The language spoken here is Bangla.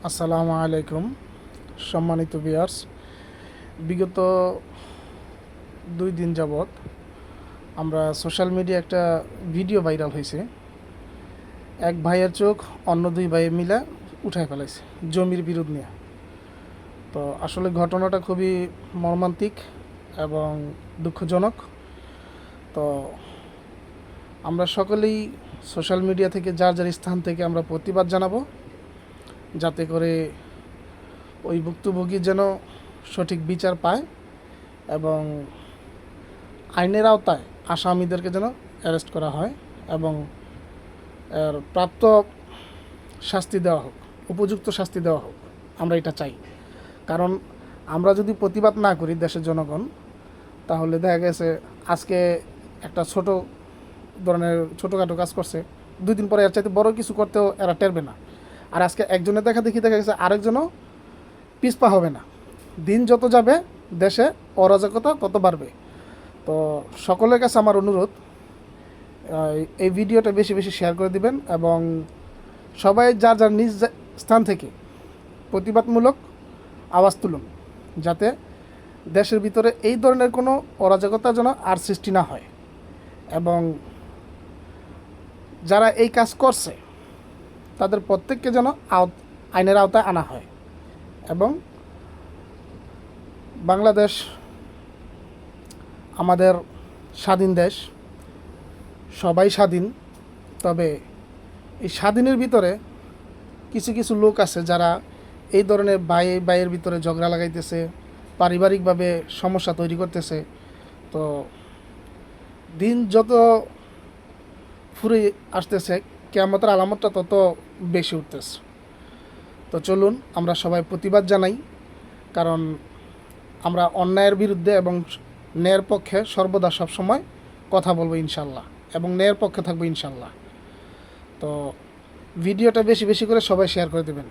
আসসালামু আলাইকুম সম্মানিত ভিউয়ার্স। বিগত 2 দিন যাবৎ আমরা সোশ্যাল মিডিয়া একটা ভিডিও ভাইরাল হয়েছে। এক ভাইয়ের চোখ অন্য 2 ভাই মিলে উঠায় ফেলাইছে জমির বিরোধ নিয়ে। তো আসলে ঘটনাটা খুবই মর্মান্তিক এবং দুঃখজনক। তো আমরা সকলেই সোশ্যাল মিডিয়া থেকে যার যার স্থান থেকে আমরা প্রতিবাদ জানাবো, যাতে করে ওই ভুক্তভোগী যেন সঠিক বিচার পায় এবং আইনের আওতায় আসামিদেরকে যেন অ্যারেস্ট করা হয় এবং এর প্রাপ্ত শাস্তি দেওয়া হোক, উপযুক্ত শাস্তি দেওয়া হোক। আমরা এটা চাই। কারণ আমরা যদি প্রতিবাদ না করি দেশের জনগণ, তাহলে দেখা গেছে আজকে একটা ছোট ধরনের ছোটোখাটো কাজ করছে, 2 দিন পরে এর চাইতে বড় কিছু করতেও এরা টেরবে না। আর আজকে একজনের দেখা গেছে আরেকজনও পিছপা হবে না। দিন যত যাবে দেশে অরাজকতা তত বাড়বে। তো সকলের কাছে আমার অনুরোধ, এই ভিডিওটা বেশি বেশি শেয়ার করে দিবেন এবং সবাই যার যার নিজ স্থান থেকে প্রতিবাদমূলক আওয়াজ তুলুন, যাতে দেশের ভিতরে এই ধরনের কোনো অরাজকতা যেন আর সৃষ্টি না হয় এবং যারা এই কাজ করছে তাদের প্রত্যেককে যেন আইনের আওতায় আনা হয়। এবং বাংলাদেশ আমাদের স্বাধীন দেশ, সবাই স্বাধীন। তবে এই স্বাধীনের ভিতরে কিছু কিছু লোক আছে যারা এই ধরনের বাইয়ের ভিতরে ঝগড়া লাগাইতেছে, পারিবারিকভাবে সমস্যা তৈরি করতেছে। তো দিন যত ফুরে আসতেছে, কিয়ামতের আলামতটা তত বেশি উঠতেছে। তো চলুন আমরা সবাই প্রতিবাদ জানাই, কারণ আমরা অন্যায়ের বিরুদ্ধে এবং ন্যায়ের পক্ষে সর্বদা সবসময় কথা বলবো ইনশাল্লাহ, এবং ন্যায়ের পক্ষে থাকবো ইনশাল্লাহ। তো ভিডিওটা বেশি বেশি করে সবাই শেয়ার করে দেবেন।